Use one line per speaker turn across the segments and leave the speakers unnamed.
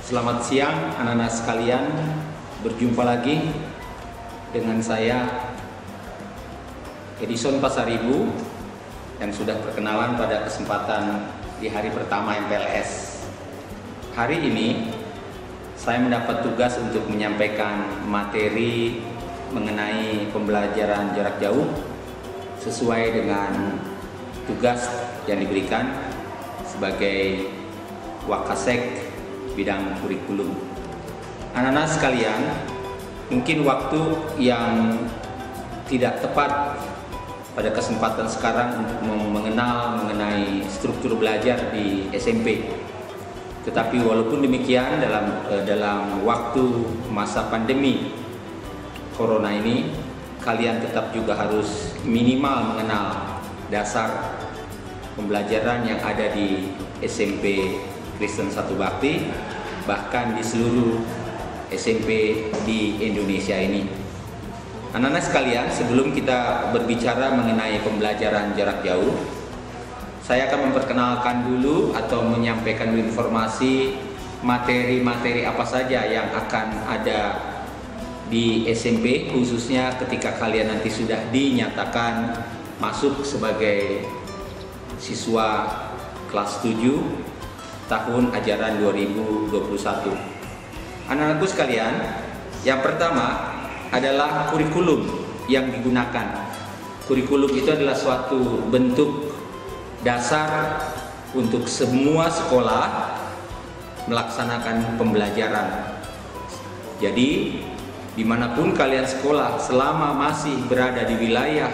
Selamat siang anak-anak sekalian, berjumpa lagi dengan saya Edison Pasaribu yang sudah perkenalan pada kesempatan di hari pertama MPLS. Hari ini saya mendapat tugas untuk menyampaikan materi mengenai pembelajaran jarak jauh sesuai dengan tugas yang diberikan sebagai Wakasek bidang kurikulum. Anak-anak sekalian, mungkin waktu yang tidak tepat pada kesempatan sekarang untuk mengenal mengenai struktur belajar di SMP. Tetapi walaupun demikian, dalam waktu masa pandemi Corona ini, kalian tetap juga harus minimal mengenal dasar pembelajaran yang ada di SMP Kristen Satu Bakti, bahkan di seluruh SMP di Indonesia ini. Anak-anak sekalian, sebelum kita berbicara mengenai pembelajaran jarak jauh, saya akan memperkenalkan dulu atau menyampaikan informasi materi-materi apa saja yang akan ada di SMP, khususnya ketika kalian nanti sudah dinyatakan masuk sebagai siswa kelas 7 tahun ajaran 2021. Anak-anakku sekalian, yang pertama adalah kurikulum yang digunakan. Kurikulum itu adalah suatu bentuk dasar untuk semua sekolah melaksanakan pembelajaran. Jadi, dimanapun kalian sekolah selama masih berada di wilayah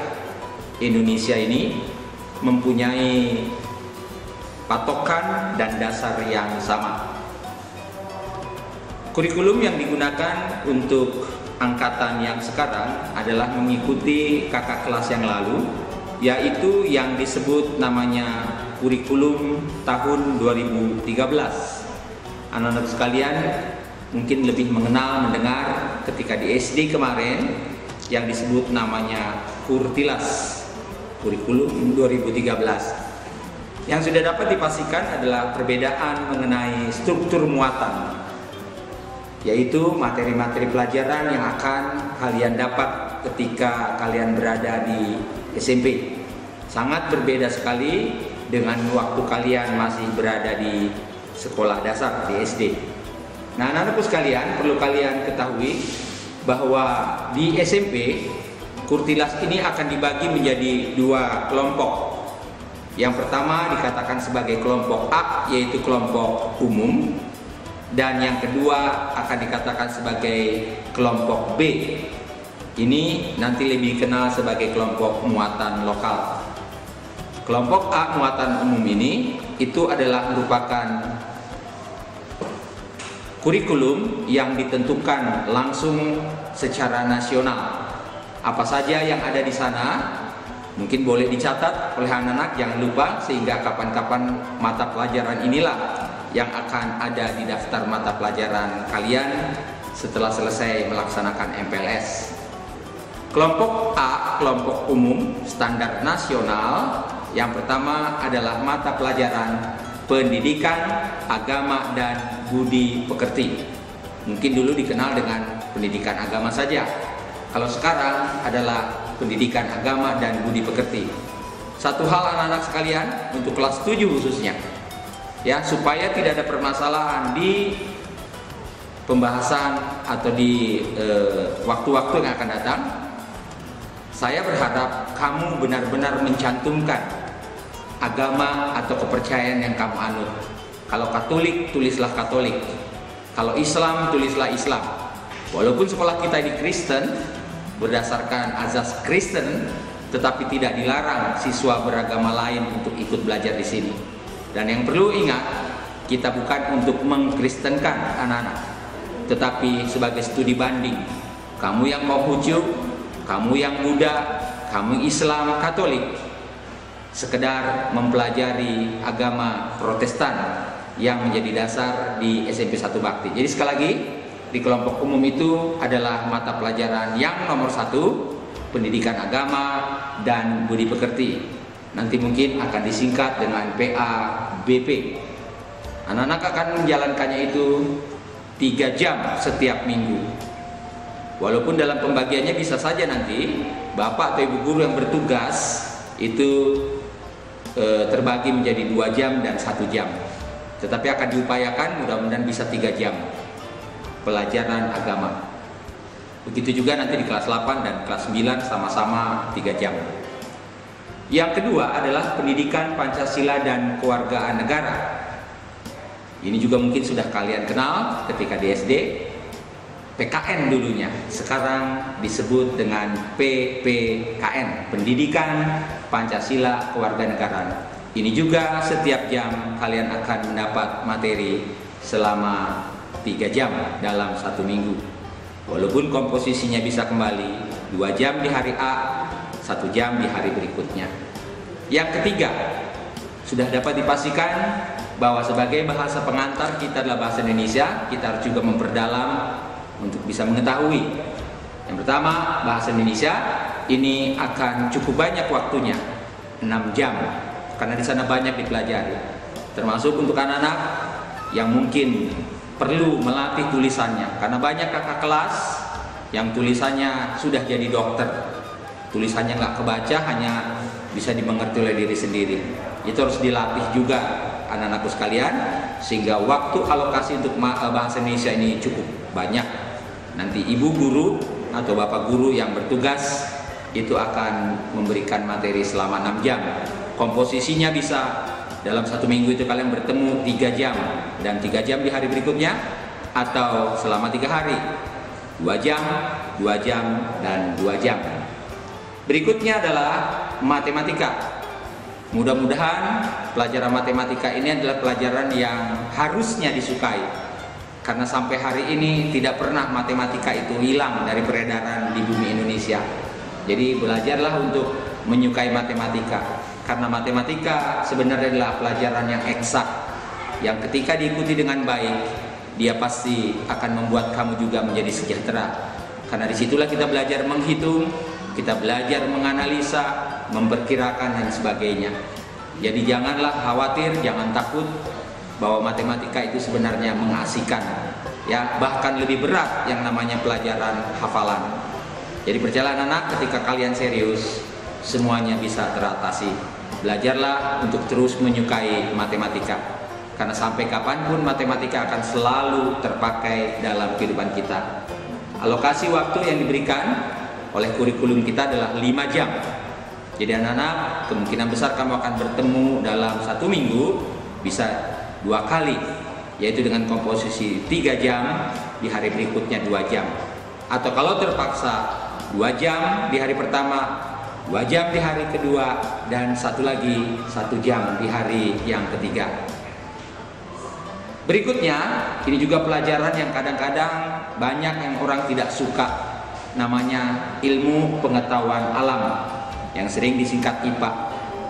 Indonesia ini mempunyai patokan dan dasar yang sama. Kurikulum yang digunakan untuk angkatan yang sekarang adalah mengikuti kakak kelas yang lalu, yaitu yang disebut namanya kurikulum tahun 2013. Anak-anak sekalian mungkin lebih mendengar ketika di SD kemarin yang disebut namanya Kurtilas, kurikulum 2013. Yang sudah dapat dipastikan adalah perbedaan mengenai struktur muatan, yaitu materi-materi pelajaran yang akan kalian dapat ketika kalian berada di SMP. Sangat berbeda sekali dengan waktu kalian masih berada di sekolah dasar di SD. Nah, anak-anakku sekalian, perlu kalian ketahui bahwa di SMP Kurtilas ini akan dibagi menjadi dua kelompok. Yang pertama dikatakan sebagai kelompok A, yaitu kelompok umum, dan yang kedua akan dikatakan sebagai kelompok B. Ini nanti lebih dikenal sebagai kelompok muatan lokal. Kelompok A, muatan umum ini, itu adalah merupakan kurikulum yang ditentukan langsung secara nasional. Apa saja yang ada di sana mungkin boleh dicatat oleh anak-anak, jangan lupa, sehingga kapan-kapan mata pelajaran inilah yang akan ada di daftar mata pelajaran kalian setelah selesai melaksanakan MPLS. Kelompok A, kelompok umum standar nasional, yang pertama adalah mata pelajaran pendidikan, agama, dan budi pekerti. Mungkin dulu dikenal dengan pendidikan agama saja. Kalau sekarang adalah pendidikan agama dan budi pekerti. Satu hal anak-anak sekalian, untuk kelas 7 khususnya, ya, supaya tidak ada permasalahan di pembahasan atau di waktu-waktu yang akan datang, saya berharap kamu benar-benar mencantumkan agama atau kepercayaan yang kamu anut. Kalau Katolik, tulislah Katolik. Kalau Islam, tulislah Islam. Walaupun sekolah kita di Kristen, berdasarkan azas Kristen, tetapi tidak dilarang siswa beragama lain untuk ikut belajar di sini. Dan yang perlu ingat, kita bukan untuk mengkristenkan anak-anak, tetapi sebagai studi banding. Kamu yang mau hujuk, kamu yang Buddha, kamu Islam Katolik, sekedar mempelajari agama Protestan yang menjadi dasar di SMP Satu Bakti. Jadi sekali lagi, di kelompok umum itu adalah mata pelajaran yang nomor 1, pendidikan agama dan budi pekerti. Nanti mungkin akan disingkat dengan PABP. Anak-anak akan menjalankannya itu 3 jam setiap minggu. Walaupun dalam pembagiannya bisa saja nanti Bapak atau Ibu guru yang bertugas itu terbagi menjadi 2 jam dan 1 jam. Tetapi akan diupayakan mudah-mudahan bisa 3 jam pelajaran agama. Begitu juga nanti di kelas 8 dan kelas 9 sama-sama 3 jam. Yang kedua adalah pendidikan Pancasila dan kewargaan negara. Ini juga mungkin sudah kalian kenal ketika di SD. PKN dulunya, sekarang disebut dengan PPKN, Pendidikan Pancasila Kewarganegaraan. Ini juga setiap jam kalian akan mendapat materi selama 3 jam dalam 1 minggu. Walaupun komposisinya bisa kembali 2 jam di hari A, 1 jam di hari berikutnya. Yang ketiga, sudah dapat dipastikan bahwa sebagai bahasa pengantar kita adalah bahasa Indonesia, kita harus juga memperdalam untuk bisa mengetahui. Yang pertama, bahasa Indonesia ini akan cukup banyak waktunya, 6 jam, karena di sana banyak dipelajari. Termasuk untuk anak-anak yang mungkin perlu melatih tulisannya, karena banyak kakak kelas yang tulisannya sudah jadi dokter, tulisannya nggak kebaca, hanya bisa dimengerti oleh diri sendiri. Itu harus dilatih juga anak-anakku sekalian, sehingga waktu alokasi untuk bahasa Indonesia ini cukup banyak. Nanti ibu guru atau bapak guru yang bertugas itu akan memberikan materi selama 6 jam. Komposisinya bisa dalam 1 minggu itu kalian bertemu 3 jam dan 3 jam di hari berikutnya, atau selama 3 hari 2 jam, 2 jam, dan 2 jam. Berikutnya adalah matematika. Mudah-mudahan pelajaran matematika ini adalah pelajaran yang harusnya disukai, karena sampai hari ini tidak pernah matematika itu hilang dari peredaran di bumi Indonesia. Jadi belajarlah untuk menyukai matematika, karena matematika sebenarnya adalah pelajaran yang eksak, yang ketika diikuti dengan baik, dia pasti akan membuat kamu juga menjadi sejahtera. Karena disitulah kita belajar menghitung, kita belajar menganalisa, memperkirakan, dan sebagainya. Jadi janganlah khawatir, jangan takut bahwa matematika itu sebenarnya mengasihkan, ya, bahkan lebih berat yang namanya pelajaran hafalan. Jadi perjalanan anak, ketika kalian serius, semuanya bisa teratasi. Belajarlah untuk terus menyukai matematika, karena sampai kapanpun matematika akan selalu terpakai dalam kehidupan kita. Alokasi waktu yang diberikan oleh kurikulum kita adalah 5 jam. Jadi anak-anak, kemungkinan besar kamu akan bertemu dalam 1 minggu bisa 2 kali, yaitu dengan komposisi 3 jam, di hari berikutnya 2 jam. Atau kalau terpaksa 2 jam di hari pertama, 2 jam di hari kedua, dan 1 lagi 1 jam di hari yang ketiga. Berikutnya, ini juga pelajaran yang kadang-kadang banyak yang orang tidak suka, namanya ilmu pengetahuan alam, yang sering disingkat IPA.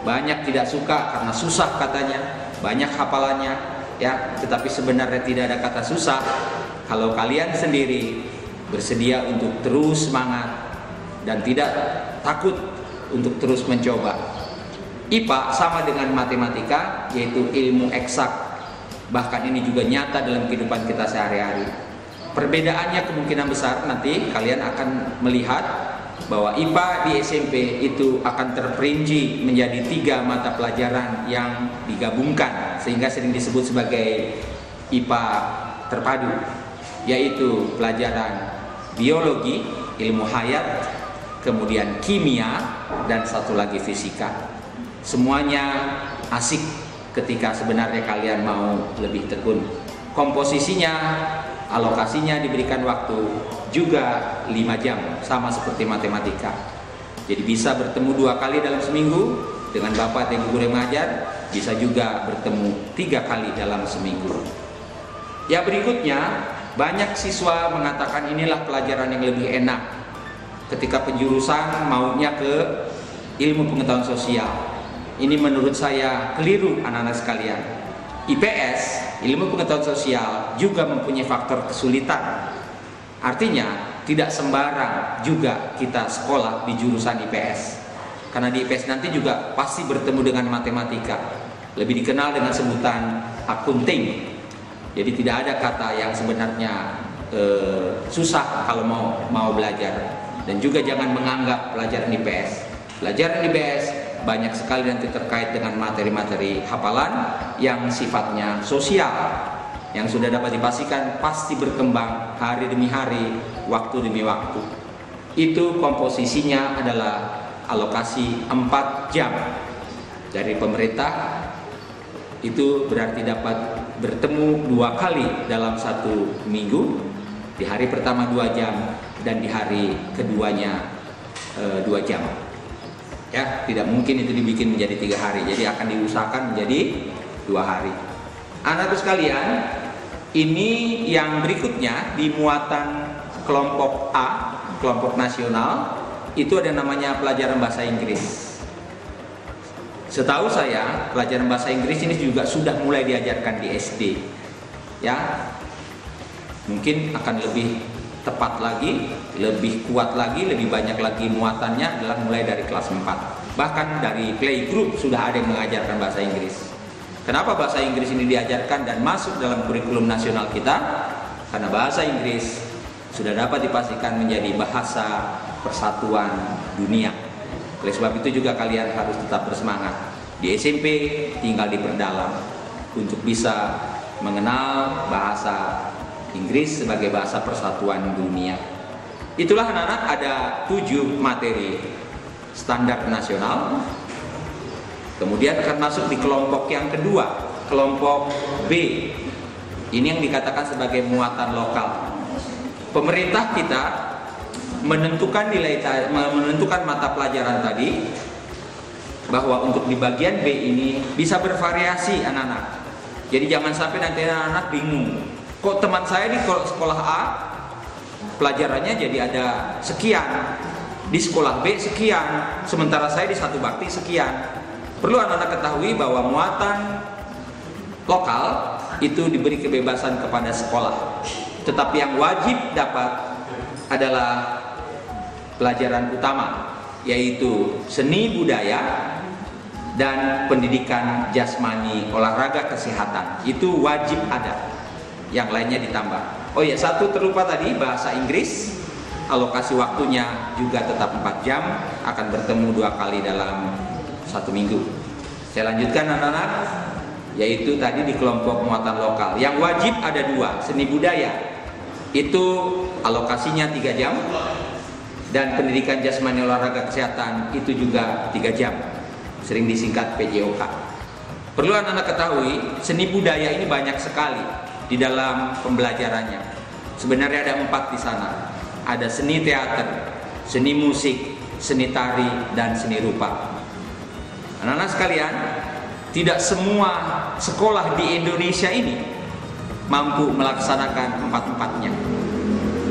Banyak tidak suka karena susah katanya, banyak hafalannya, ya. Tetapi sebenarnya tidak ada kata susah kalau kalian sendiri bersedia untuk terus semangat dan tidak takut untuk terus mencoba. IPA sama dengan matematika, yaitu ilmu eksak. Bahkan ini juga nyata dalam kehidupan kita sehari-hari. Perbedaannya kemungkinan besar nanti kalian akan melihat bahwa IPA di SMP itu akan terperinci menjadi 3 mata pelajaran yang digabungkan, sehingga sering disebut sebagai IPA terpadu, yaitu pelajaran biologi, ilmu hayat, kemudian kimia, dan satu lagi fisika. Semuanya asik ketika sebenarnya kalian mau lebih tekun. Komposisinya, alokasinya diberikan waktu juga 5 jam, sama seperti matematika. Jadi bisa bertemu 2 kali dalam seminggu dengan bapak dan guru yang mengajar, bisa juga bertemu 3 kali dalam seminggu. Ya, berikutnya, banyak siswa mengatakan inilah pelajaran yang lebih enak ketika penjurusan maunya ke ilmu pengetahuan sosial. Ini menurut saya keliru anak-anak sekalian. IPS, ilmu pengetahuan sosial, juga mempunyai faktor kesulitan. Artinya tidak sembarang juga kita sekolah di jurusan IPS, karena di IPS nanti juga pasti bertemu dengan matematika, lebih dikenal dengan sebutan akunting. Jadi tidak ada kata yang sebenarnya susah kalau mau belajar. Dan juga jangan menganggap pelajaran IPS. Pelajaran IPS banyak sekali nanti terkait dengan materi-materi hafalan yang sifatnya sosial, yang sudah dapat dipastikan pasti berkembang hari demi hari, waktu demi waktu. Itu komposisinya adalah alokasi 4 jam dari pemerintah. Itu berarti dapat bertemu 2 kali dalam 1 minggu. Di hari pertama 2 jam dan di hari keduanya 2 jam. Ya, tidak mungkin itu dibikin menjadi 3 hari. Jadi akan diusahakan menjadi 2 hari. Anak-anakku sekalian, ini yang berikutnya di muatan kelompok A, kelompok nasional, itu ada namanya pelajaran bahasa Inggris. Setahu saya, pelajaran bahasa Inggris ini juga sudah mulai diajarkan di SD. Ya, mungkin akan lebih tepat lagi, lebih kuat lagi, lebih banyak lagi muatannya adalah mulai dari kelas 4. Bahkan dari playgroup sudah ada yang mengajarkan bahasa Inggris. Kenapa bahasa Inggris ini diajarkan dan masuk dalam kurikulum nasional kita? Karena bahasa Inggris sudah dapat dipastikan menjadi bahasa persatuan dunia. Oleh sebab itu juga kalian harus tetap bersemangat. Di SMP tinggal diperdalam untuk bisa mengenal bahasa Inggris sebagai bahasa persatuan dunia. Itulah anak-anak, ada 7 materi standar nasional. Kemudian akan masuk di kelompok yang kedua, kelompok B. Ini yang dikatakan sebagai muatan lokal. Pemerintah kita menentukan mata pelajaran tadi bahwa untuk di bagian B ini bisa bervariasi anak-anak. Jadi jangan sampai nanti anak-anak bingung. Kok teman saya di sekolah A pelajarannya jadi ada sekian, di sekolah B sekian, sementara saya di satu bakti sekian. Perlu anak-anak ketahui bahwa muatan lokal itu diberi kebebasan kepada sekolah. Tetapi yang wajib dapat adalah pelajaran utama, yaitu seni budaya dan pendidikan jasmani, olahraga, kesehatan. Itu wajib ada. Yang lainnya ditambah. Oh ya, satu terlupa tadi, bahasa Inggris. Alokasi waktunya juga tetap 4 jam, akan bertemu 2 kali dalam 1 minggu. Saya lanjutkan anak-anak, yaitu tadi di kelompok muatan lokal. Yang wajib ada 2, seni budaya. Itu alokasinya 3 jam. Dan pendidikan jasmani, olahraga, kesehatan itu juga 3 jam. Sering disingkat PJOK. Perlu anak-anak ketahui, seni budaya ini banyak sekali di dalam pembelajarannya. Sebenarnya ada 4 di sana. Ada seni teater, seni musik, seni tari, dan seni rupa. Anak-anak sekalian, tidak semua sekolah di Indonesia ini mampu melaksanakan 4-empatnya.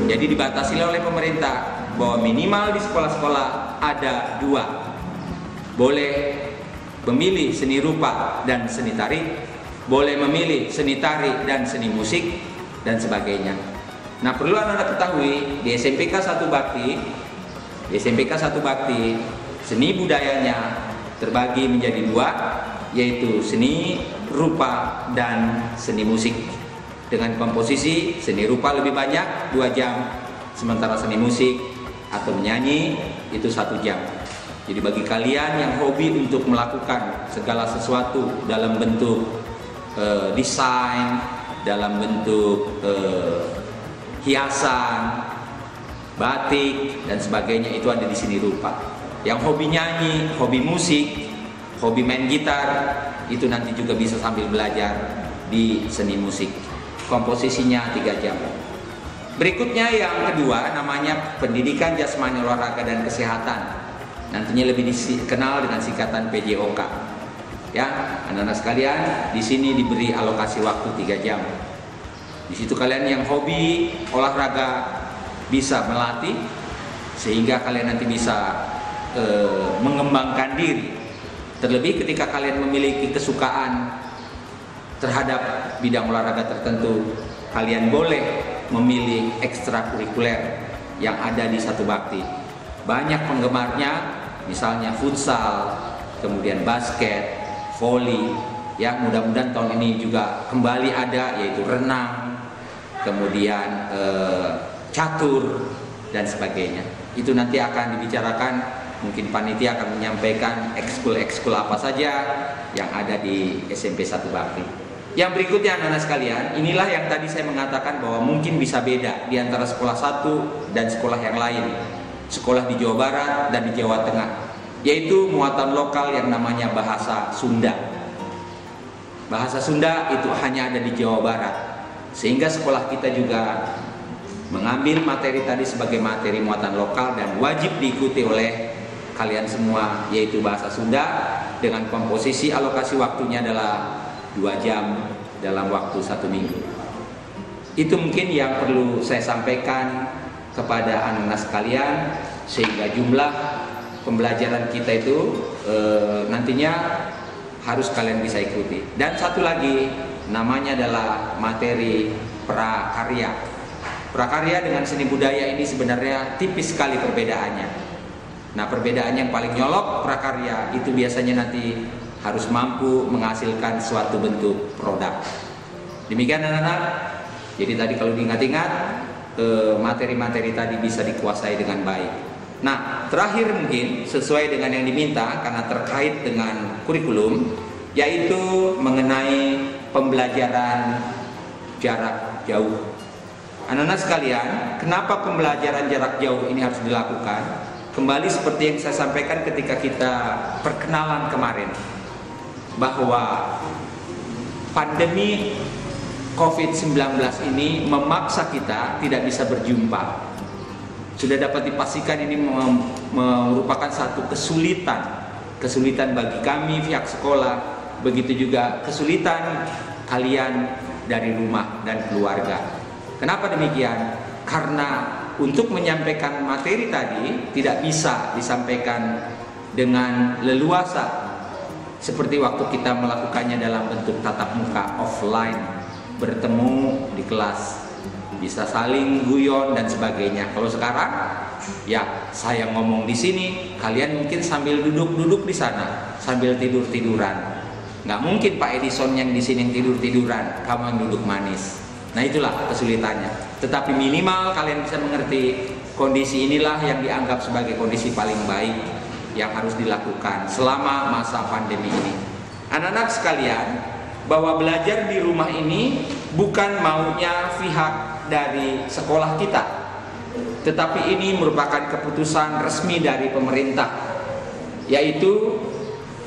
Jadi dibatasi oleh pemerintah bahwa minimal di sekolah-sekolah ada 2. Boleh memilih seni rupa dan seni tari, boleh memilih seni tari dan seni musik, dan sebagainya. Nah, perlu anak-anak ketahui, di SMPK 1 Bakti, seni budayanya terbagi menjadi 2, yaitu seni rupa dan seni musik. Dengan komposisi seni rupa lebih banyak 2 jam, sementara seni musik atau menyanyi itu 1 jam. Jadi bagi kalian yang hobi untuk melakukan segala sesuatu dalam bentuk desain, dalam bentuk hiasan, batik, dan sebagainya, itu ada di seni rupa. Yang hobi nyanyi, hobi musik, hobi main gitar, itu nanti juga bisa sambil belajar di seni musik. Komposisinya 3 jam. Berikutnya yang kedua namanya pendidikan jasmani, olahraga, dan kesehatan. Nantinya lebih dikenal dengan singkatan PJOK. Ya, anak-anak sekalian, di sini diberi alokasi waktu 3 jam. Di situ kalian yang hobi olahraga bisa melatih sehingga kalian nanti bisa mengembangkan diri. Terlebih ketika kalian memiliki kesukaan terhadap bidang olahraga tertentu, kalian boleh memilih ekstrakurikuler yang ada di 1 Bakti. Banyak penggemarnya, misalnya futsal, kemudian basket, voli, Ya, mudah-mudahan tahun ini juga kembali ada, yaitu renang, kemudian catur dan sebagainya. Itu nanti akan dibicarakan, mungkin panitia akan menyampaikan ekskul apa saja yang ada di SMP 1 Bakti. Yang berikutnya anak-anak sekalian, inilah yang tadi saya mengatakan bahwa mungkin bisa beda di antara sekolah satu dan sekolah yang lain, sekolah di Jawa Barat dan di Jawa Tengah, yaitu muatan lokal yang namanya bahasa Sunda. Bahasa Sunda itu hanya ada di Jawa Barat, sehingga sekolah kita juga mengambil materi tadi sebagai materi muatan lokal dan wajib diikuti oleh kalian semua, yaitu bahasa Sunda dengan komposisi alokasi waktunya adalah 2 jam dalam waktu 1 minggu. Itu mungkin yang perlu saya sampaikan kepada anak-anak sekalian, sehingga jumlah pembelajaran kita itu nantinya harus kalian bisa ikuti. Dan satu lagi, namanya adalah materi prakarya. Prakarya dengan seni budaya ini sebenarnya tipis sekali perbedaannya. Nah, perbedaan yang paling nyolok, prakarya itu biasanya nanti harus mampu menghasilkan suatu bentuk produk. Demikian anak-anak. Jadi tadi kalau diingat-ingat, materi-materi tadi bisa dikuasai dengan baik. Nah, terakhir mungkin sesuai dengan yang diminta karena terkait dengan kurikulum, yaitu mengenai pembelajaran jarak jauh. Anak-anak sekalian, kenapa pembelajaran jarak jauh ini harus dilakukan? Kembali seperti yang saya sampaikan ketika kita perkenalan kemarin, bahwa pandemi COVID-19 ini memaksa kita tidak bisa berjumpa. Sudah dapat dipastikan ini merupakan satu kesulitan bagi kami pihak sekolah, begitu juga kesulitan kalian dari rumah dan keluarga. Kenapa demikian? Karena untuk menyampaikan materi tadi tidak bisa disampaikan dengan leluasa seperti waktu kita melakukannya dalam bentuk tatap muka offline, bertemu di kelas, bisa saling guyon dan sebagainya. Kalau sekarang, ya saya ngomong di sini, kalian mungkin sambil duduk-duduk di sana, sambil tidur-tiduran. Nggak mungkin Pak Edison yang di sini yang tidur-tiduran, kamu yang duduk manis. Nah, itulah kesulitannya. Tetapi minimal kalian bisa mengerti kondisi inilah yang dianggap sebagai kondisi paling baik yang harus dilakukan selama masa pandemi ini. Anak-anak sekalian, bahwa belajar di rumah ini bukan maunya pihak dari sekolah kita, tetapi ini merupakan keputusan resmi dari pemerintah, yaitu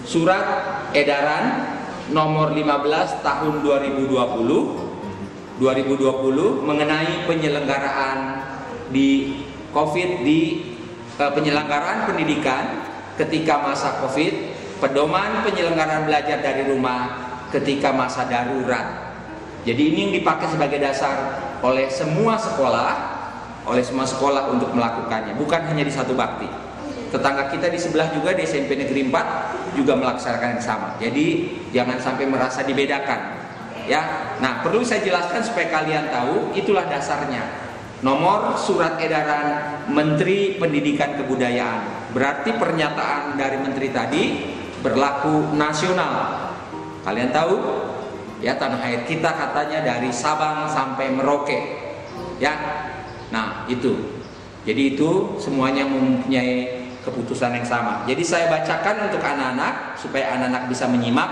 Surat Edaran nomor 15 tahun 2020 mengenai penyelenggaraan di COVID di penyelenggaraan pendidikan ketika masa COVID, pedoman penyelenggaraan belajar dari rumah ketika masa darurat. Jadi ini yang dipakai sebagai dasar oleh semua sekolah untuk melakukannya, bukan hanya di 1 Bakti. Tetangga kita di sebelah juga di SMP Negeri 4 juga melaksanakan yang sama. Jadi jangan sampai merasa dibedakan. Ya. Nah, perlu saya jelaskan supaya kalian tahu, itulah dasarnya. Nomor Surat Edaran Menteri Pendidikan Kebudayaan. Berarti pernyataan dari menteri tadi berlaku nasional. Kalian tahu? Ya, tanah air kita katanya dari Sabang sampai Merauke. Ya. Nah, itu. Jadi itu semuanya mempunyai keputusan yang sama. Jadi saya bacakan untuk anak-anak supaya anak-anak bisa menyimak.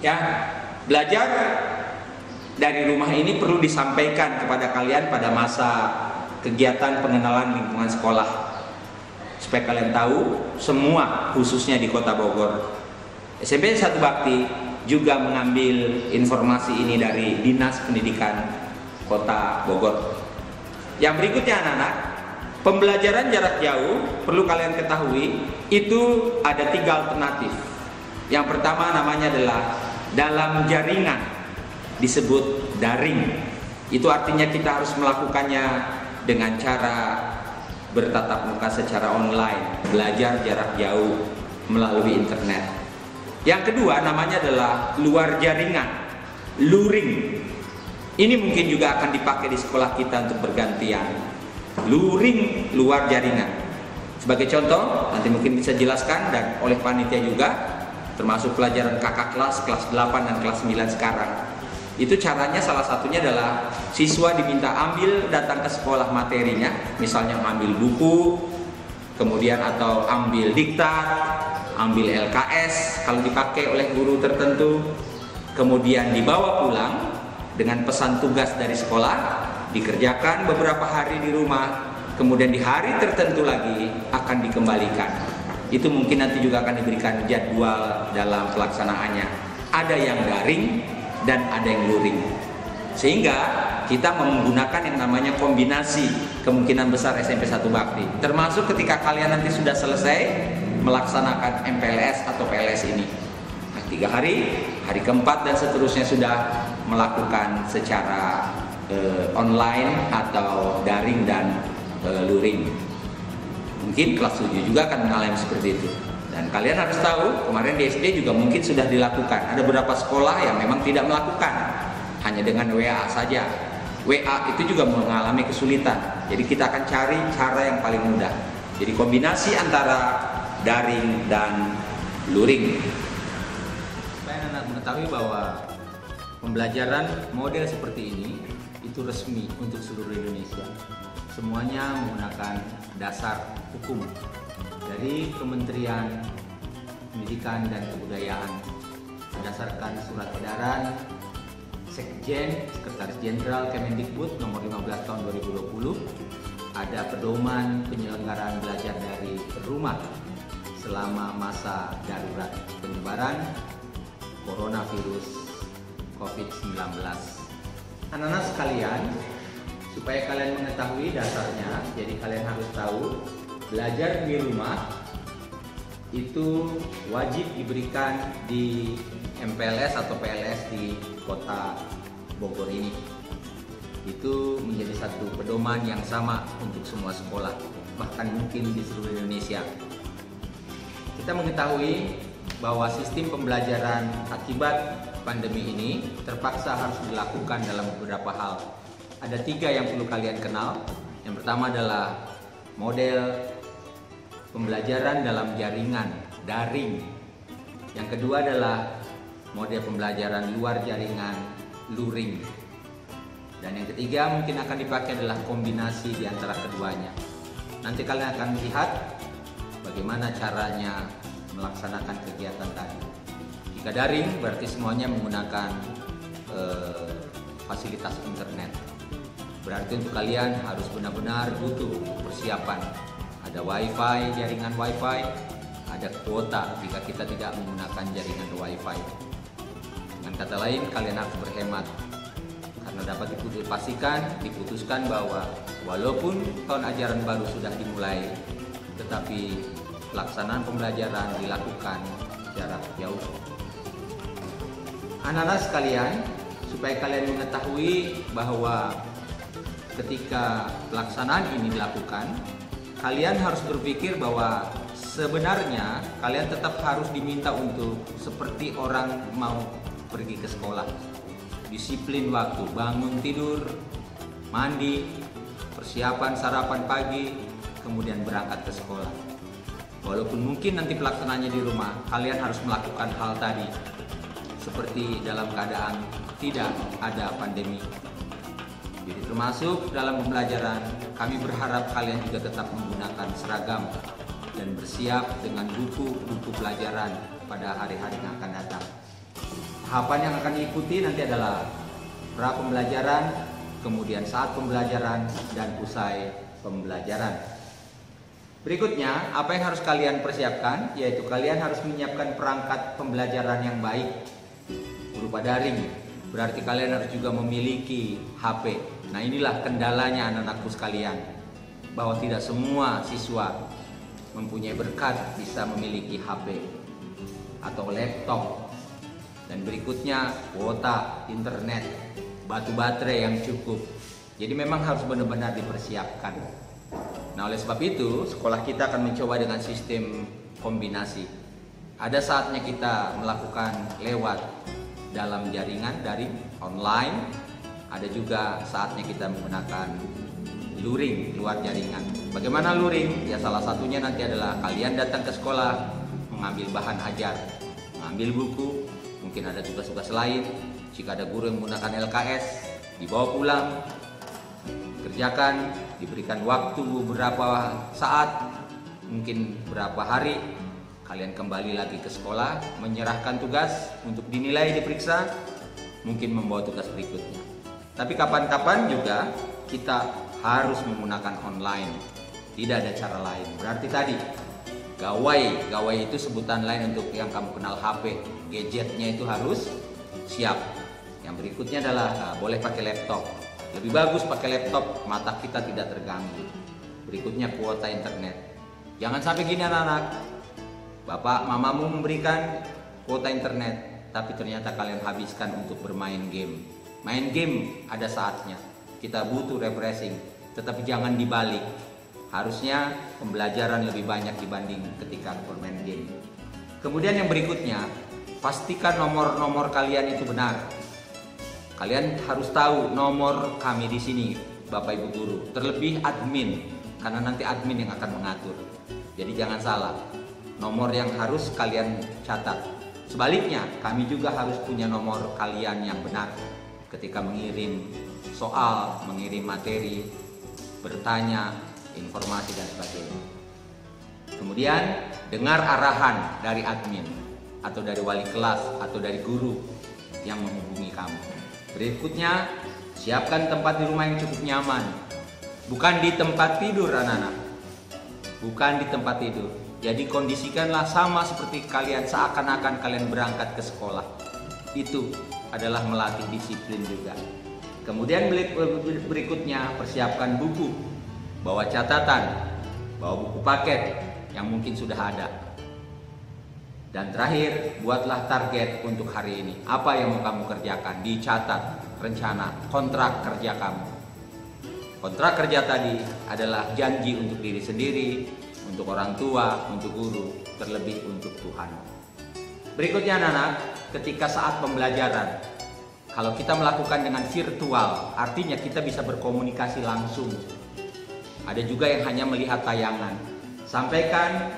Ya, belajar dari rumah ini perlu disampaikan kepada kalian pada masa kegiatan pengenalan lingkungan sekolah, supaya kalian tahu semua, khususnya di Kota Bogor. SMP 1 Bakti juga mengambil informasi ini dari Dinas Pendidikan Kota Bogor. Yang berikutnya anak-anak, pembelajaran jarak jauh perlu kalian ketahui itu ada 3 alternatif. Yang pertama namanya adalah dalam jaringan, disebut daring. Itu artinya kita harus melakukannya dengan cara bertatap muka secara online, belajar jarak jauh melalui internet. Yang kedua namanya adalah luar jaringan, luring. Ini mungkin juga akan dipakai di sekolah kita untuk bergantian. Luring, luar jaringan. Sebagai contoh, nanti mungkin bisa jelaskan dan oleh panitia juga, termasuk pelajaran kakak kelas 8 dan kelas 9 sekarang. Itu caranya salah satunya adalah siswa diminta datang ke sekolah materinya, misalnya mengambil buku, kemudian atau ambil diktat, ambil LKS kalau dipakai oleh guru tertentu, kemudian dibawa pulang dengan pesan tugas dari sekolah, dikerjakan beberapa hari di rumah, kemudian di hari tertentu lagi akan dikembalikan. Itu mungkin nanti juga akan diberikan jadwal dalam pelaksanaannya. Ada yang daring dan ada yang luring. Sehingga kita menggunakan yang namanya kombinasi kemungkinan besar SMP 1 Bakti. Termasuk ketika kalian nanti sudah selesai melaksanakan MPLS atau PLS ini. Nah, 3 hari, hari keempat dan seterusnya sudah melakukan secara online atau daring dan luring. Mungkin kelas 7 juga akan mengalami seperti itu. Dan kalian harus tahu, kemarin di SD juga mungkin sudah dilakukan. Ada beberapa sekolah yang memang tidak melakukan, hanya dengan WA saja. WA itu juga mengalami kesulitan. Jadi kita akan cari cara yang paling mudah. Jadi kombinasi antara daring dan luring. Supaya anak mengetahui bahwa pembelajaran model seperti ini itu resmi untuk seluruh Indonesia. Semuanya menggunakan dasar hukum dari Kementerian Pendidikan dan Kebudayaan berdasarkan surat edaran Sekjen Sekretaris Jenderal Kemendikbud nomor 15 tahun 2020. Ada pedoman penyelenggaraan belajar dari rumah selama masa darurat penyebaran coronavirus COVID-19. Anak-anak sekalian, supaya kalian mengetahui dasarnya, jadi kalian harus tahu belajar di rumah itu wajib diberikan di MPLS atau PLS di kota Bogor ini. Itu menjadi satu pedoman yang sama untuk semua sekolah, bahkan mungkin di seluruh Indonesia. Kita mengetahui bahwa sistem pembelajaran akibat pandemi ini terpaksa harus dilakukan dalam beberapa hal. Ada 3 yang perlu kalian kenal. Yang pertama adalah model pembelajaran dalam jaringan daring. Yang kedua adalah model pembelajaran luar jaringan luring. Dan yang ketiga mungkin akan dipakai adalah kombinasi di antara keduanya. Nanti kalian akan lihat bagaimana caranya melaksanakan kegiatan tadi. Jika daring berarti semuanya menggunakan fasilitas internet. Berarti untuk kalian harus benar-benar butuh persiapan. Ada wifi, jaringan wifi, ada kuota jika kita tidak menggunakan jaringan wifi. Dengan kata lain, kalian harus berhemat. Karena dapat diputuskan bahwa walaupun tahun ajaran baru sudah dimulai, tetapi pelaksanaan pembelajaran dilakukan jarak jauh. Anak-anak sekalian, supaya kalian mengetahui bahwa ketika pelaksanaan ini dilakukan, kalian harus berpikir bahwa sebenarnya kalian tetap harus diminta untuk seperti orang mau pergi ke sekolah. Disiplin waktu, bangun tidur, mandi, persiapan sarapan pagi, kemudian berangkat ke sekolah. Walaupun mungkin nanti pelaksanaannya di rumah, kalian harus melakukan hal tadi seperti dalam keadaan tidak ada pandemi. Jadi termasuk dalam pembelajaran, kami berharap kalian juga tetap menggunakan seragam dan bersiap dengan buku-buku pelajaran pada hari-hari yang akan datang. Tahapan yang akan diikuti nanti adalah pra pembelajaran, kemudian saat pembelajaran, dan usai pembelajaran. Berikutnya, apa yang harus kalian persiapkan, yaitu kalian harus menyiapkan perangkat pembelajaran yang baik berupa daring. Berarti kalian harus juga memiliki HP. Nah, inilah kendalanya anak-anakku sekalian, bahwa tidak semua siswa mempunyai berkat bisa memiliki HP atau laptop. Dan berikutnya kuota internet, batu baterai yang cukup. Jadi memang harus benar-benar dipersiapkan. Nah, oleh sebab itu sekolah kita akan mencoba dengan sistem kombinasi. Ada saatnya kita melakukan lewat dalam jaringan daring online. Ada juga saatnya kita menggunakan luring, luar jaringan. Bagaimana luring? Ya salah satunya nanti adalah kalian datang ke sekolah, mengambil bahan ajar, mengambil buku, mungkin ada tugas-tugas lain. Jika ada guru yang menggunakan LKS, dibawa pulang, kerjakan, diberikan waktu beberapa saat, mungkin berapa hari, kalian kembali lagi ke sekolah, menyerahkan tugas untuk dinilai, diperiksa, mungkin membawa tugas berikutnya. Tapi kapan-kapan juga kita harus menggunakan online, tidak ada cara lain. Berarti tadi gawai itu sebutan lain untuk yang kamu kenal HP, gadgetnya itu harus siap. Yang berikutnya adalah boleh pakai laptop. Lebih bagus pakai laptop, mata kita tidak terganggu. Berikutnya kuota internet. Jangan sampai gini anak-anak, bapak mamamu memberikan kuota internet, tapi ternyata kalian habiskan untuk bermain game. Main game ada saatnya, kita butuh refreshing, tetapi jangan dibalik. Harusnya pembelajaran lebih banyak dibanding ketika bermain game. Kemudian yang berikutnya, pastikan nomor-nomor kalian itu benar. Kalian harus tahu nomor kami di sini, Bapak Ibu Guru, terlebih admin, karena nanti admin yang akan mengatur. Jadi jangan salah, nomor yang harus kalian catat. Sebaliknya, kami juga harus punya nomor kalian yang benar ketika mengirim soal, mengirim materi, bertanya, informasi dan sebagainya. Kemudian dengar arahan dari admin atau dari wali kelas atau dari guru yang menghubungi kamu. Berikutnya, siapkan tempat di rumah yang cukup nyaman. Bukan di tempat tidur anak-anak. Bukan di tempat tidur. Jadi kondisikanlah sama seperti kalian seakan-akan kalian berangkat ke sekolah. Itu adalah melatih disiplin juga. Kemudian berikutnya, persiapkan buku. Bawa catatan, bawa buku paket yang mungkin sudah ada. Dan terakhir, buatlah target untuk hari ini. Apa yang mau kamu kerjakan? Dicatat rencana kontrak kerja kamu. Kontrak kerja tadi adalah janji untuk diri sendiri, untuk orang tua, untuk guru, terlebih untuk Tuhan. Berikutnya anak-anak, ketika saat pembelajaran, kalau kita melakukan dengan virtual, artinya kita bisa berkomunikasi langsung. Ada juga yang hanya melihat tayangan. Sampaikan,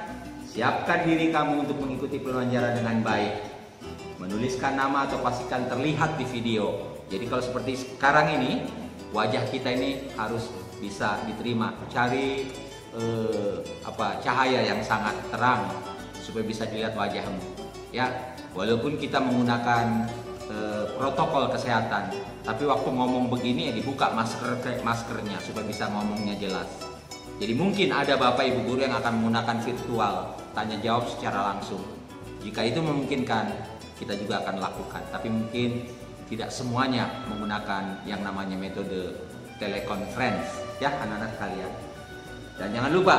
siapkan diri kamu untuk mengikuti pembelajaran dengan baik. Menuliskan nama atau pastikan terlihat di video. Jadi kalau seperti sekarang ini, wajah kita ini harus bisa diterima. Cari cahaya yang sangat terang supaya bisa dilihat wajahmu. Ya, walaupun kita menggunakan protokol kesehatan, tapi waktu ngomong begini ya dibuka maskernya supaya bisa ngomongnya jelas. Jadi mungkin ada Bapak Ibu Guru yang akan menggunakan virtual, tanya jawab secara langsung. Jika itu memungkinkan, kita juga akan lakukan. Tapi mungkin tidak semuanya menggunakan yang namanya metode teleconference, ya anak-anak kalian. Dan jangan lupa,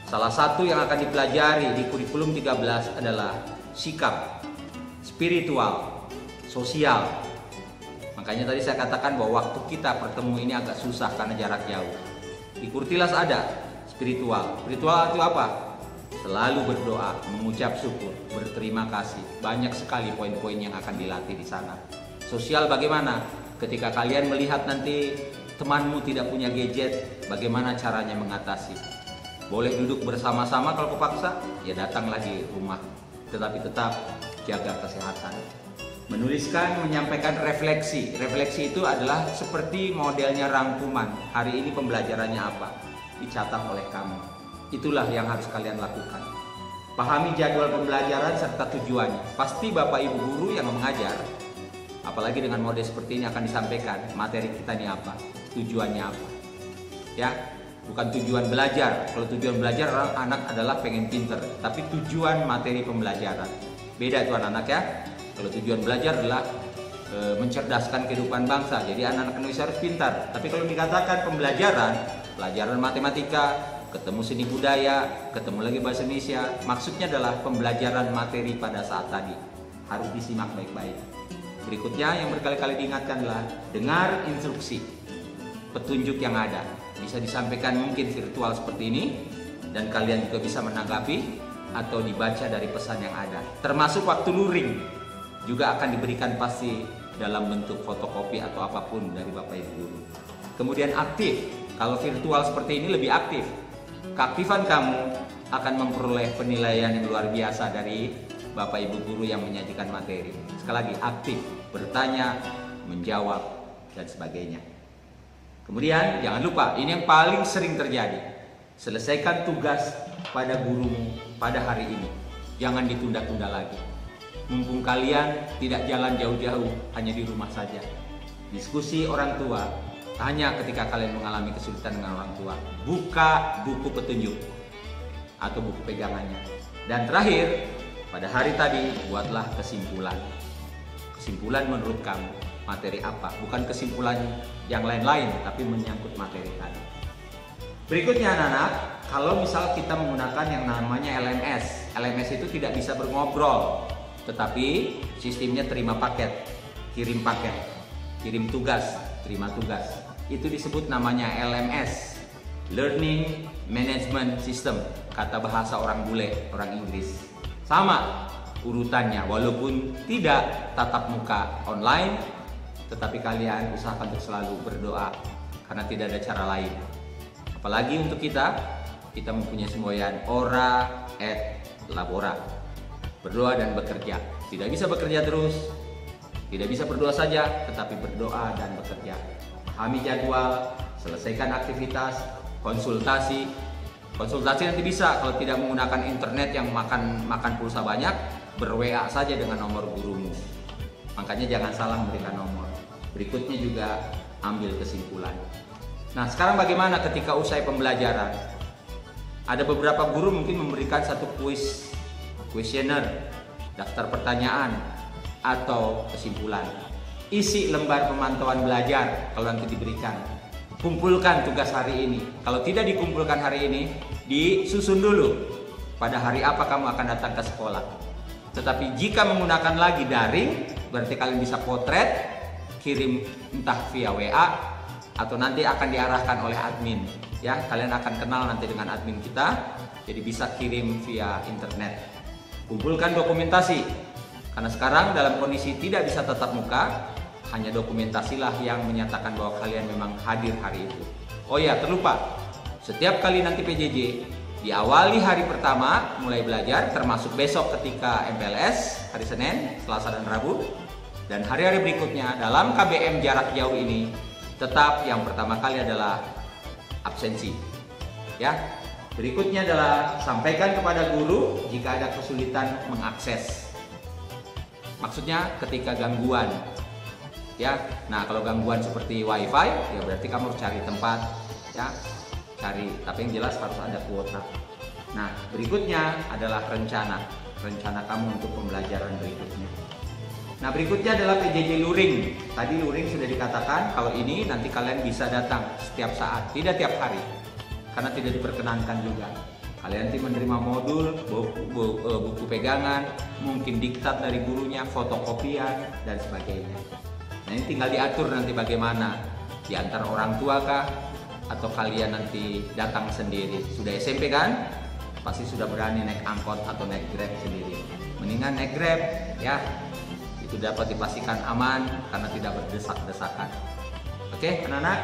salah satu yang akan dipelajari di kurikulum 13 adalah sikap spiritual, sosial. Makanya tadi saya katakan bahwa waktu kita bertemu ini agak susah karena jarak jauh. Di Kurtilas ada spiritual. Spiritual itu apa? Selalu berdoa, mengucap syukur, berterima kasih. Banyak sekali poin-poin yang akan dilatih di sana. Sosial bagaimana? Ketika kalian melihat nanti temanmu tidak punya gadget, bagaimana caranya mengatasi? Boleh duduk bersama-sama kalau kepaksa, ya datanglah di rumah. Tetapi tetap jaga kesehatan. Menuliskan, menyampaikan refleksi. Refleksi itu adalah seperti modelnya rangkuman. Hari ini pembelajarannya apa? Dicatat oleh kamu. Itulah yang harus kalian lakukan. Pahami jadwal pembelajaran serta tujuannya. Pasti Bapak Ibu Guru yang mengajar, apalagi dengan model seperti ini akan disampaikan materi kita ini apa, tujuannya apa. Ya, bukan tujuan belajar. Kalau tujuan belajar anak adalah pengen pinter, tapi tujuan materi pembelajaran beda itu anak-anak ya. Kalau tujuan belajar adalah mencerdaskan kehidupan bangsa, jadi anak-anak Indonesia harus pintar. Tapi kalau dikatakan pelajaran matematika, ketemu seni budaya, ketemu lagi bahasa Indonesia, maksudnya adalah pembelajaran materi pada saat tadi. Harus disimak baik-baik. Berikutnya yang berkali-kali diingatkan adalah dengar instruksi, petunjuk yang ada. Bisa disampaikan mungkin virtual seperti ini, dan kalian juga bisa menanggapi atau dibaca dari pesan yang ada. Termasuk waktu luring juga akan diberikan pasti dalam bentuk fotokopi atau apapun dari Bapak Ibu Guru. Kemudian aktif, kalau virtual seperti ini lebih aktif. Keaktifan kamu akan memperoleh penilaian yang luar biasa dari Bapak Ibu guru yang menyajikan materi. Sekali lagi, aktif, bertanya, menjawab, dan sebagainya. Kemudian jangan lupa, ini yang paling sering terjadi. Selesaikan tugas pada gurumu pada hari ini. Jangan ditunda-tunda lagi. Mumpung kalian tidak jalan jauh-jauh, hanya di rumah saja. Diskusi orang tua, hanya ketika kalian mengalami kesulitan dengan orang tua, buka buku petunjuk atau buku pegangannya. Dan terakhir, pada hari tadi, buatlah kesimpulan. Kesimpulan menurut kamu, materi apa? Bukan kesimpulan yang lain-lain, tapi menyangkut materi tadi. Berikutnya anak-anak, kalau misal kita menggunakan yang namanya LMS. LMS itu tidak bisa berngobrol, tetapi sistemnya terima paket, kirim paket, kirim tugas, terima tugas. Itu disebut namanya LMS, Learning Management System, kata bahasa orang bule, orang Inggris. Sama urutannya, walaupun tidak tatap muka online, tetapi kalian usahakan untuk selalu berdoa, karena tidak ada cara lain. Apalagi untuk kita mempunyai semboyan ora et labora, berdoa dan bekerja. Tidak bisa bekerja terus, tidak bisa berdoa saja, tetapi berdoa dan bekerja. Pahami jadwal, selesaikan aktivitas, konsultasi nanti bisa kalau tidak menggunakan internet yang makan pulsa banyak, ber-WA saja dengan nomor gurumu. Makanya jangan salah memberikan nomor. Berikutnya juga ambil kesimpulan. Nah, sekarang bagaimana ketika usai pembelajaran? Ada beberapa guru mungkin memberikan satu kuesioner, daftar pertanyaan, atau kesimpulan. Isi lembar pemantauan belajar kalau nanti diberikan. Kumpulkan tugas hari ini. Kalau tidak dikumpulkan hari ini, disusun dulu pada hari apa kamu akan datang ke sekolah. Tetapi jika menggunakan lagi daring, berarti kalian bisa potret, kirim entah via WA, atau nanti akan diarahkan oleh admin. Ya, kalian akan kenal nanti dengan admin kita, jadi bisa kirim via internet. Kumpulkan dokumentasi, karena sekarang dalam kondisi tidak bisa tatap muka, hanya dokumentasilah yang menyatakan bahwa kalian memang hadir hari itu. Oh ya, terlupa, setiap kali nanti PJJ, diawali hari pertama mulai belajar, termasuk besok ketika MPLS, hari Senin, Selasa dan Rabu, dan hari-hari berikutnya dalam KBM jarak jauh ini, tetap yang pertama kali adalah absensi. Ya. Berikutnya adalah sampaikan kepada guru jika ada kesulitan mengakses. Maksudnya ketika gangguan. Ya. Nah, kalau gangguan seperti WiFi, ya berarti kamu harus cari tempat, ya. Tapi yang jelas harus ada kuota. Nah, berikutnya adalah rencana kamu untuk pembelajaran berikutnya. Nah, berikutnya adalah PJJ luring. Tadi luring sudah dikatakan, kalau ini nanti kalian bisa datang setiap saat, tidak tiap hari, karena tidak diperkenankan juga. Kalian nanti menerima modul, buku pegangan, mungkin diktat dari gurunya, fotokopian, dan sebagainya. Nah, ini tinggal diatur nanti bagaimana, diantar orang tua kah, atau kalian nanti datang sendiri. Sudah SMP kan? Pasti sudah berani naik angkot atau naik Grab sendiri. Mendingan naik Grab, ya. Itu dapat dipastikan aman karena tidak berdesak-desakan. Oke, anak-anak.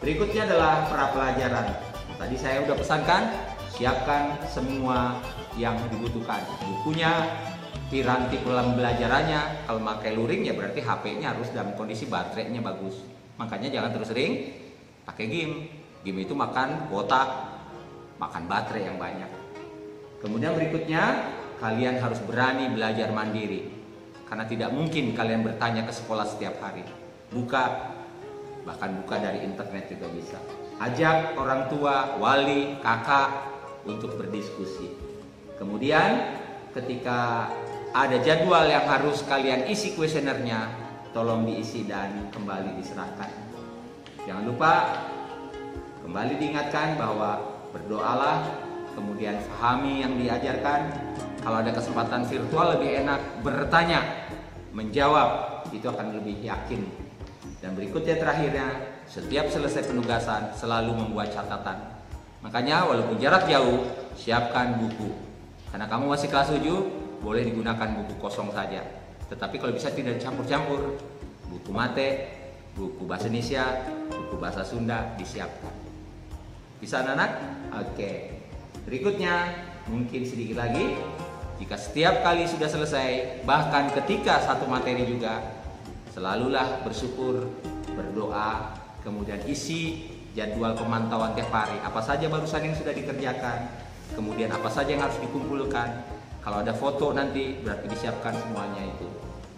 Berikutnya adalah pra pelajaran. Tadi saya udah pesankan, siapkan semua yang dibutuhkan. Bukunya, piranti pembelajarannya. Kalau pakai luring ya berarti HP-nya harus dalam kondisi baterainya bagus. Makanya jangan terus sering pakai game. Game itu makan kuota, makan baterai yang banyak. Kemudian berikutnya, kalian harus berani belajar mandiri. Karena tidak mungkin kalian bertanya ke sekolah setiap hari. Bahkan buka dari internet juga bisa. Ajak orang tua, wali, kakak untuk berdiskusi. Kemudian ketika ada jadwal yang harus kalian isi kuesionernya, tolong diisi dan kembali diserahkan. Jangan lupa kembali diingatkan bahwa berdoalah, kemudian pahami yang diajarkan. Kalau ada kesempatan virtual lebih enak bertanya, menjawab, itu akan lebih yakin. Dan berikutnya terakhirnya, setiap selesai penugasan selalu membuat catatan. Makanya walaupun jarak jauh, siapkan buku. Karena kamu masih kelas 7, boleh digunakan buku kosong saja. Tetapi kalau bisa tidak campur-campur, buku mate, buku bahasa Indonesia, buku bahasa Sunda disiapkan. Bisa anak-anak? Oke. Berikutnya, mungkin sedikit lagi. Jika setiap kali sudah selesai, bahkan ketika satu materi juga, selalulah bersyukur, berdoa, kemudian isi jadwal pemantauan tiap hari. Apa saja barusan yang sudah dikerjakan, kemudian apa saja yang harus dikumpulkan. Kalau ada foto nanti berarti disiapkan semuanya itu.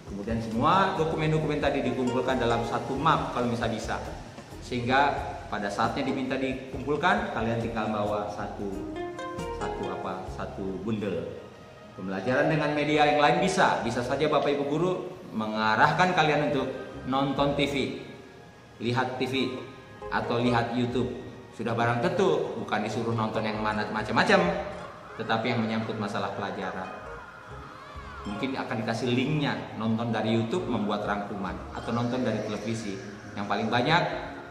Kemudian semua dokumen-dokumen tadi dikumpulkan dalam satu map kalau bisa. Sehingga pada saatnya diminta dikumpulkan, kalian tinggal bawa satu bundel. Pembelajaran dengan media yang lain bisa saja Bapak Ibu Guru mengarahkan kalian untuk nonton TV, lihat TV, atau lihat YouTube. Sudah barang tentu bukan disuruh nonton yang mana macam-macam, tetapi yang menyangkut masalah pelajaran. Mungkin akan dikasih linknya, nonton dari YouTube membuat rangkuman, atau nonton dari televisi. Yang paling banyak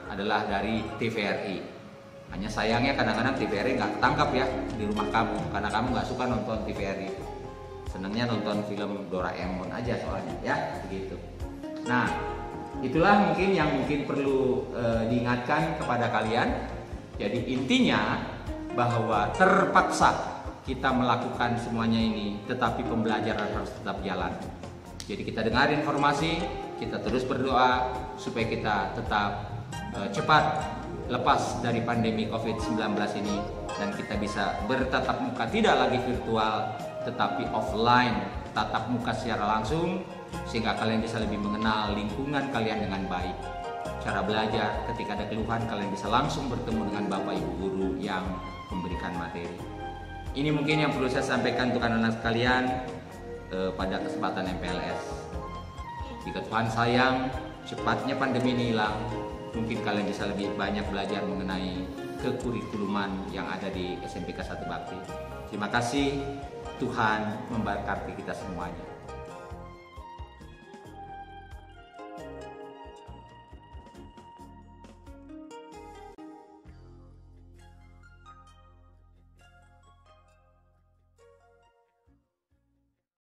adalah dari TVRI. Hanya sayangnya kadang-kadang TVRI nggak ketangkap ya di rumah kamu, karena kamu nggak suka nonton TVRI. Senangnya nonton film Doraemon aja soalnya, ya begitu. Nah, itulah mungkin yang perlu diingatkan kepada kalian. Jadi intinya bahwa terpaksa kita melakukan semuanya ini, tetapi pembelajaran harus tetap jalan. Jadi kita dengar informasi, kita terus berdoa supaya kita tetap cepat lepas dari pandemi COVID-19 ini, dan kita bisa bertatap muka, tidak lagi virtual tetapi offline, tatap muka secara langsung, sehingga kalian bisa lebih mengenal lingkungan kalian dengan baik. Cara belajar, ketika ada keluhan kalian bisa langsung bertemu dengan Bapak Ibu Guru yang memberikan materi. Ini mungkin yang perlu saya sampaikan untuk anak-anak sekalian pada kesempatan MPLS. Jika Tuhan sayang, cepatnya pandemi ini hilang, mungkin kalian bisa lebih banyak belajar mengenai kekurikuluman yang ada di SMPK 1 Bakti. Terima kasih, Tuhan memberkati kita semuanya.